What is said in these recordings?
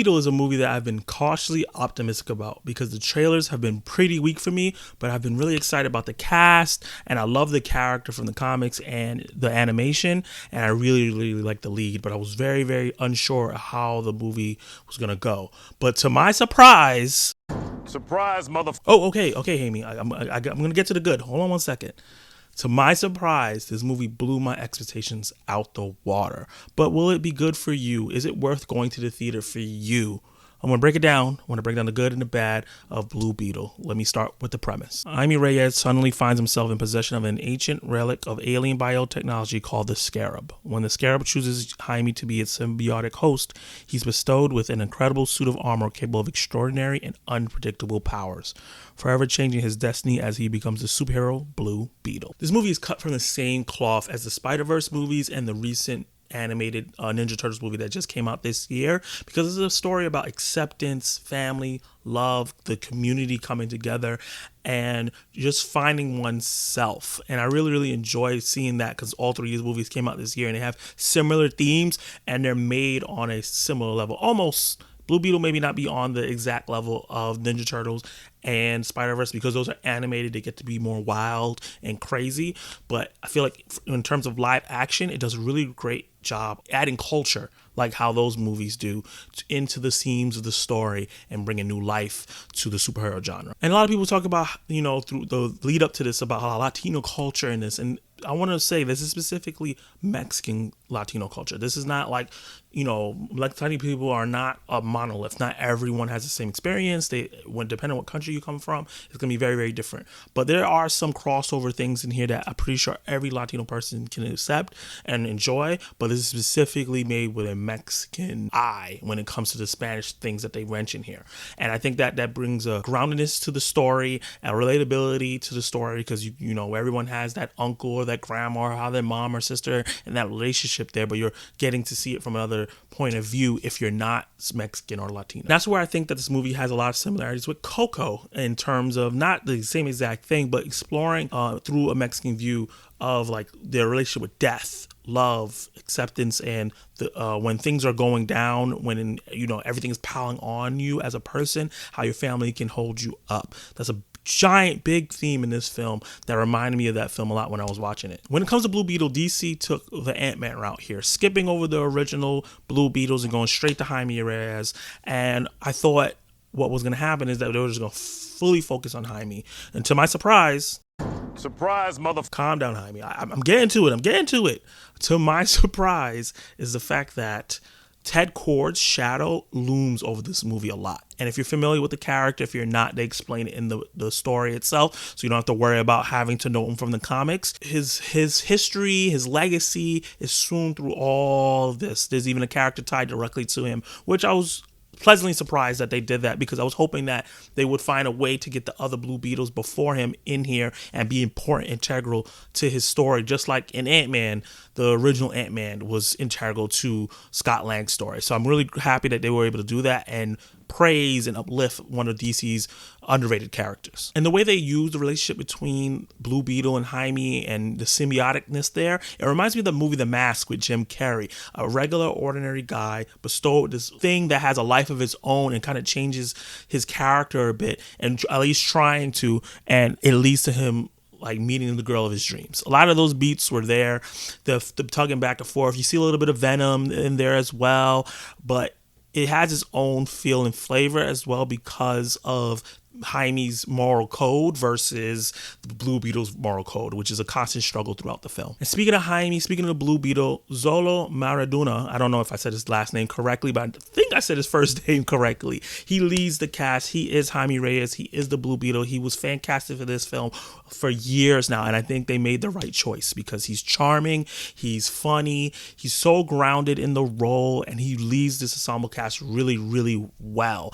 Beetle is a movie that I've been cautiously optimistic about because the trailers have been pretty weak for me, but I've been really excited about the cast, and I love the character from the comics and the animation, and I really, really like the lead, but I was very, very unsure of how the movie was going to go. But to my surprise... Surprise, mother... Oh, okay, Jaime. I'm going to get to the good. Hold on one second. To my surprise, this movie blew my expectations out the water. But will it be good for you? Is it worth going to the theater for you? I'm going to break it down. I want to break down the good and the bad of Blue Beetle. Let me start with the premise. Jaime Reyes suddenly finds himself in possession of an ancient relic of alien biotechnology called the Scarab. When the Scarab chooses Jaime to be its symbiotic host, he's bestowed with an incredible suit of armor capable of extraordinary and unpredictable powers, forever changing his destiny as he becomes the superhero Blue Beetle. This movie is cut from the same cloth as the Spider-Verse movies and the recent animated Ninja Turtles movie that just came out this year, because it's a story about acceptance, family, love, the community coming together, and just finding oneself. And I really, really enjoy seeing that because all three of these movies came out this year and they have similar themes and they're made on a similar level. Almost Blue Beetle maybe not be on the exact level of Ninja Turtles and Spider-Verse because those are animated. They get to be more wild and crazy. But I feel like in terms of live action, it does a really great job adding culture like how those movies do into the themes of the story and bringing new life to the superhero genre. And a lot of people talk about, through the lead up to this, about how Latino culture in this. And I want to say this is specifically Mexican Latino culture. This is not like, Latino people are not a monolith. Not everyone has the same experience. Depending on what country you come from, it's going to be very, very different. But there are some crossover things in here that I'm pretty sure every Latino person can accept and enjoy. But this is specifically made with a Mexican eye when it comes to the Spanish things that they mention here. And I think that brings a groundedness to the story, a relatability to the story, because everyone has that uncle or that grandma or how their mom or sister and that relationship there, but you're getting to see it from another point of view if you're not Mexican or Latino. That's where I think that this movie has a lot of similarities with Coco in terms of not the same exact thing, but exploring through a Mexican view of like their relationship with death, love, acceptance, and when things are going down, when everything is piling on you as a person, how your family can hold you up. That's a giant big theme in this film that reminded me of that film a lot when I was watching it. When it comes to Blue Beetle, DC took the Ant-Man route here, skipping over the original Blue Beetles and going straight to Jaime Reyes. And I thought what was going to happen is that they were just going to fully focus on Jaime. And to my surprise, calm down, Jaime. I'm getting to it. To my surprise is the fact that Ted Kord's shadow looms over this movie a lot. And if you're familiar with the character, if you're not, they explain it in the story itself, so you don't have to worry about having to know him from the comics. His history, his legacy is strewn through all of this. There's even a character tied directly to him, which I was pleasantly surprised that they did that, because I was hoping that they would find a way to get the other Blue Beetles before him in here and be important, integral to his story, just like in Ant-Man, the original Ant-Man was integral to Scott Lang's story. So I'm really happy that they were able to do that and praise and uplift one of DC's underrated characters. And the way they use the relationship between Blue Beetle and Jaime and the symbioticness there, it reminds me of the movie The Mask with Jim Carrey. A regular, ordinary guy bestowed this thing that has a life of its own and kind of changes his character a bit, and at least trying to, and it leads to him like meeting the girl of his dreams. A lot of those beats were there, the tugging back and forth. You see a little bit of Venom in there as well, but it has its own feel and flavor as well because of Jaime's moral code versus the Blue Beetle's moral code, which is a constant struggle throughout the film. And speaking of Jaime, speaking of the Blue Beetle, Xolo Maradona, I don't know if I said his last name correctly, but I think I said his first name correctly. He leads the cast. He is Jaime Reyes. He is the Blue Beetle. He was fantastic for this film for years now, and I think they made the right choice because he's charming, he's funny, he's so grounded in the role, and he leads this ensemble cast really, really well.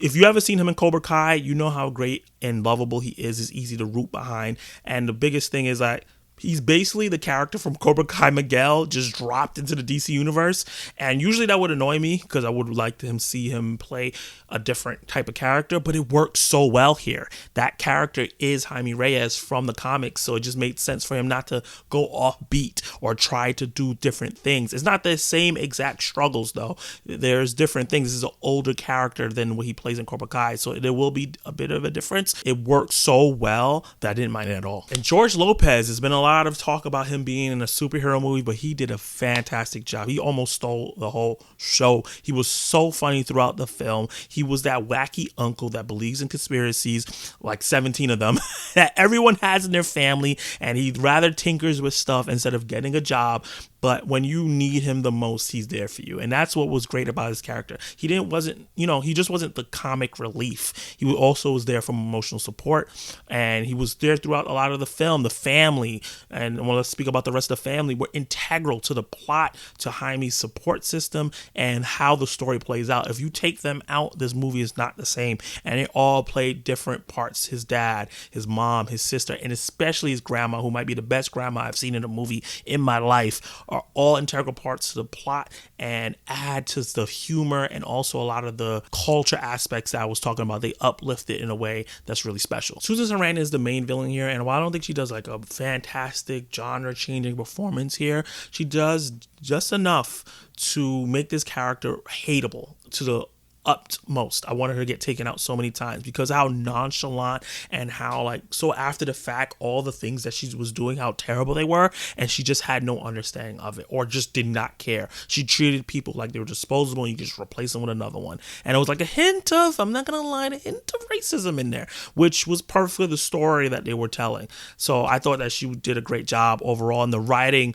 If you ever seen him in Cobra Kai, you know how great and lovable he is. He's easy to root behind. And the biggest thing is that He's basically the character from Cobra Kai Miguel just dropped into the DC universe. And usually that would annoy me because I would like to see him play a different type of character, but it works so well here. That character is Jaime Reyes from the comics, so it just made sense for him not to go off beat or try to do different things. It's not the same exact struggles though. There's different things. This is an older character than what he plays in Cobra Kai, so there will be a bit of a difference. It works so well that I didn't mind it at all. And George Lopez, has been a lot of talk about him being in a superhero movie, but he did a fantastic job. He almost stole the whole show. He was so funny throughout the film. He was that wacky uncle that believes in conspiracies, like 17 of them, that everyone has in their family, and he rather tinkers with stuff instead of getting a job. But when you need him the most, he's there for you. And that's what was great about his character. He just wasn't the comic relief. He also was there for emotional support. And he was there throughout a lot of the film. The family, and when let's speak about the rest of the family, were integral to the plot, to Jaime's support system, and how the story plays out. If you take them out, this movie is not the same. And it all played different parts. His dad, his mom, his sister, and especially his grandma, who might be the best grandma I've seen in a movie in my life, are all integral parts to the plot and add to the humor and also a lot of the culture aspects that I was talking about. They uplift it in a way that's really special. Susan Sarandon is the main villain here, and while I don't think she does like a fantastic genre-changing performance here, she does just enough to make this character hateable to the utmost. I wanted her to get taken out so many times because how nonchalant and how so after the fact, all the things that she was doing, how terrible they were, and she just had no understanding of it or just did not care. She treated people like they were disposable and you just replace them with another one. And it was like a hint of, I'm not gonna lie, a hint of racism in there, which was perfectly the story that they were telling. So I thought that she did a great job overall, and the writing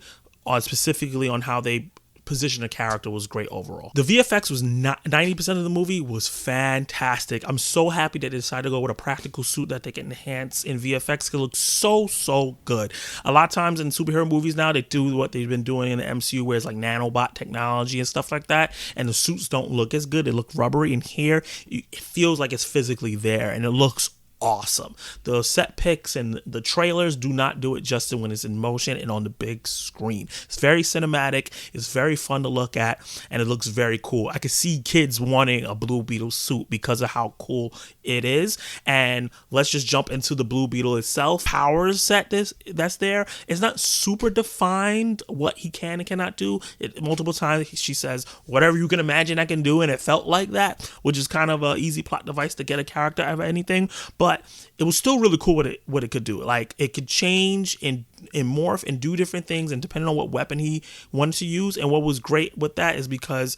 specifically on how they position a character was great overall. The VFX was not 90% of the movie was fantastic. I'm so happy that they decided to go with a practical suit that they can enhance in VFX. It looks so good. A lot of times in superhero movies now, they do what they've been doing in the MCU, where it's like nanobot technology and stuff like that, and the suits don't look as good. They look rubbery. And here it feels like it's physically there, and it looks awesome. The set pics and the trailers do not do it justice when it's in motion and on the big screen. It's very cinematic, it's very fun to look at, and it looks very cool. I could see kids wanting a Blue Beetle suit because of how cool it is. And let's just jump into the Blue Beetle itself. Powers set that's there. It's not super defined what he can and cannot do. Multiple times she says, whatever you can imagine I can do, and it felt like that, which is kind of an easy plot device to get a character out of anything. But it was still really cool what it could do. Like, it could change and morph and do different things, and depending on what weapon he wanted to use. And what was great with that is because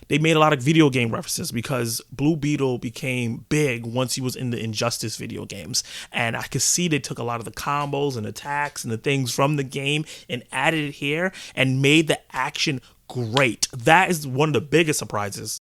they made a lot of video game references, because Blue Beetle became big once he was in the Injustice video games. And I could see they took a lot of the combos and attacks and the things from the game and added it here and made the action great. That is one of the biggest surprises.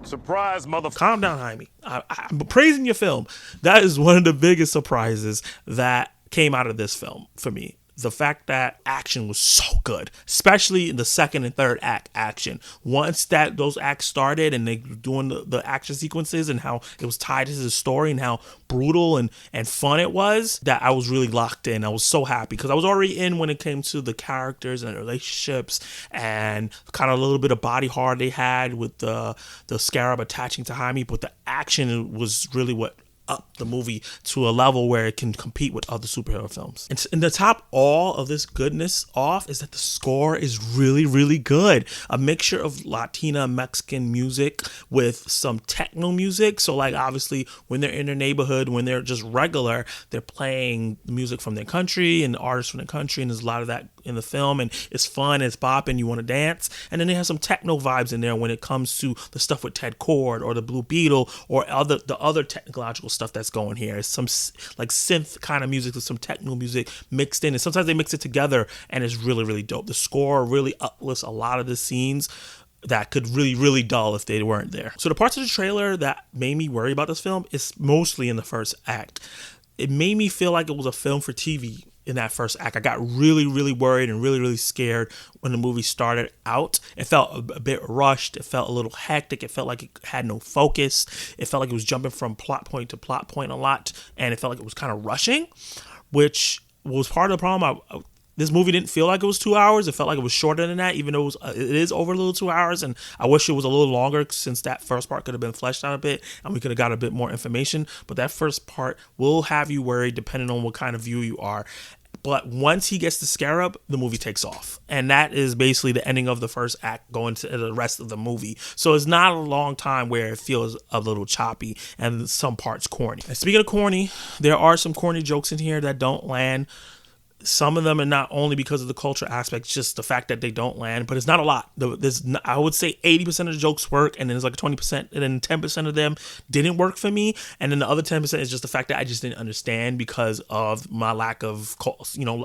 Surprise, motherfucker. Calm down, Jaime. I'm praising your film. That is one of the biggest surprises that came out of this film for me. The fact that action was so good, especially in the second and third act action. Once those acts started and they were doing the action sequences and how it was tied to the story and how brutal and fun it was, that I was really locked in. I was so happy because I was already in when it came to the characters and the relationships and kind of a little bit of body horror they had with the Scarab attaching to Jaime, but the action was really what up the movie to a level where it can compete with other superhero films. And to top all of this goodness off is that the score is really good. A mixture of Latina Mexican music with some techno music. So like obviously when they're in their neighborhood, when they're just regular, they're playing music from their country and artists from their country, and there's a lot of that in the film, and it's fun, it's bopping, you want to dance. And then they have some techno vibes in there when it comes to the stuff with Ted Cord or the Blue Beetle or the other technological stuff that's going here. It's some like synth kind of music with some techno music mixed in, and sometimes they mix it together, and it's really dope. The score really uplifts a lot of the scenes that could really dull if they weren't there. So the parts of the trailer that made me worry about this film is mostly in the first act. It made me feel like it was a film for TV. In that first act, I got really worried and really scared when the movie started out. It felt a bit rushed. It felt a little hectic. It felt like it had no focus. It felt like it was jumping from plot point to plot point a lot, and it felt like it was kind of rushing, which was part of the problem. this movie didn't feel like it was 2 hours. It felt like it was shorter than that, even though it is over a little 2 hours. And I wish it was a little longer, since that first part could have been fleshed out a bit and we could have got a bit more information. But that first part will have you worried depending on what kind of view you are. But once he gets the Scarab, the movie takes off. And that is basically the ending of the first act going to the rest of the movie. So it's not a long time where it feels a little choppy and some parts corny. And speaking of corny, there are some corny jokes in here that don't land. Some of them are not only because of the culture aspect, just the fact that they don't land, but it's not a lot. I would say 80% of the jokes work, and then there's like 20%, and then 10% of them didn't work for me, and then the other 10% is just the fact that I just didn't understand because of my lack of,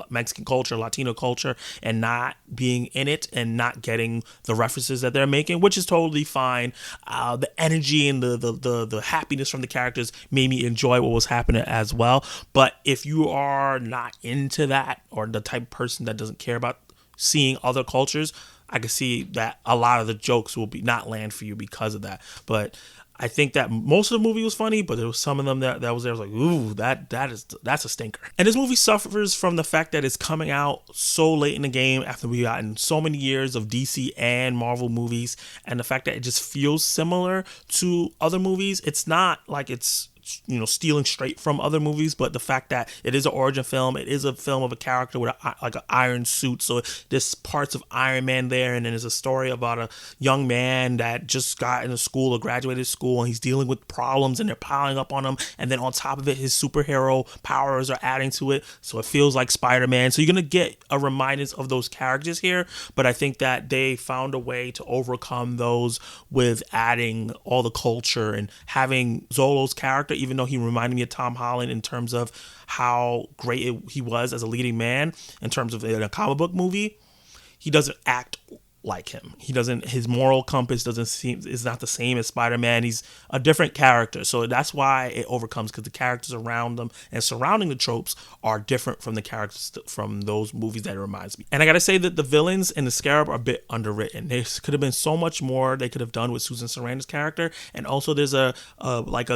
Mexican culture, Latino culture, and not being in it and not getting the references that they're making, which is totally fine. The energy and the happiness from the characters made me enjoy what was happening as well. But if you are not into that, or the type of person that doesn't care about seeing other cultures, I can see that a lot of the jokes will not land for you because of that. But I think that most of the movie was funny, but there was some of them that was there. I was like, ooh, that's a stinker. And this movie suffers from the fact that it's coming out so late in the game after we've gotten so many years of DC and Marvel movies, and the fact that it just feels similar to other movies. It's not like it's stealing straight from other movies, but the fact that it is an origin film, it is a film of a character with an iron suit, so there's parts of Iron Man there, and then there's a story about a young man that just got into school or graduated school, and he's dealing with problems, and they're piling up on him, and then on top of it, his superhero powers are adding to it, so it feels like Spider-Man. So you're gonna get a reminders of those characters here, but I think that they found a way to overcome those with adding all the culture and having Zolo's character, even though he reminded me of Tom Holland in terms of how great he was as a leading man in terms of in a comic book movie, he doesn't act like him. His moral compass is not the same as Spider-Man. He's a different character. So that's why it overcomes, because the characters around them and surrounding the tropes are different from the characters from those movies that it reminds me. And I gotta say that the villains and the Scarab are a bit underwritten. There could have been so much more they could have done with Susan Sarandon's character. And also there's a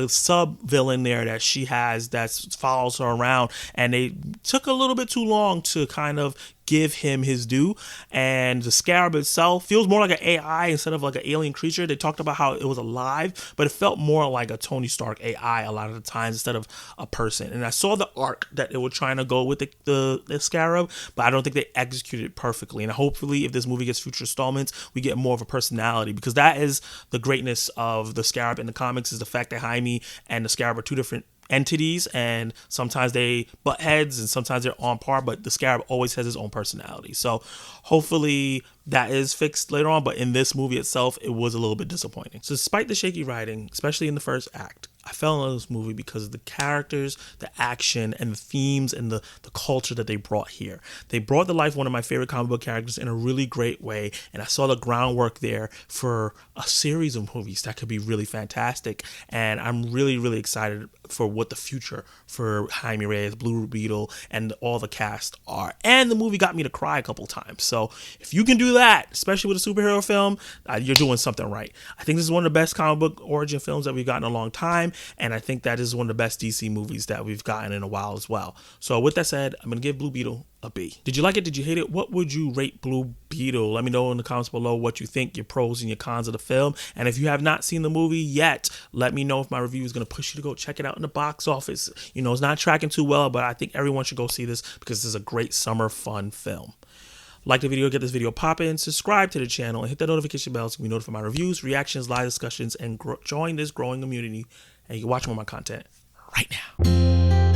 sub villain there that she has that follows her around, and they took a little bit too long to kind of give him his due. And the Scarab itself feels more like an AI instead of like an alien creature. They talked about how it was alive, but it felt more like a Tony Stark AI a lot of the times instead of a person. And I saw the arc that they were trying to go with the Scarab, but I don't think they executed it perfectly. And hopefully if this movie gets future installments, we get more of a personality, because that is the greatness of the Scarab in the comics, is the fact that Jaime and the Scarab are two different entities, and sometimes they butt heads and sometimes they're on par, but the Scarab always has his own personality. So hopefully that is fixed later on, but in this movie itself, it was a little bit disappointing. So despite the shaky writing, especially in the first act, I fell in love with this movie because of the characters, the action, and the themes, and the culture that they brought here. They brought to life one of my favorite comic book characters in a really great way, and I saw the groundwork there for a series of movies that could be really fantastic. And I'm really, really excited for what the future for Jaime Reyes, Blue Beetle, and all the cast are. And the movie got me to cry a couple times. So if you can do that, especially with a superhero film, you're doing something right. I think this is one of the best comic book origin films that we've gotten in a long time. And I think that is one of the best DC movies that we've gotten in a while as well. So with that said, I'm going to give Blue Beetle a B. Did you like it? Did you hate it? What would you rate Blue Beetle? Let me know in the comments below what you think, your pros and your cons of the film. And if you have not seen the movie yet, let me know if my review is going to push you to go check it out in the box office. It's not tracking too well, but I think everyone should go see this because this is a great summer fun film. Like the video, get this video poppin', subscribe to the channel, and hit that notification bell so you can be notified of my reviews, reactions, live discussions, and join this growing community. And you can watch more of my content right now.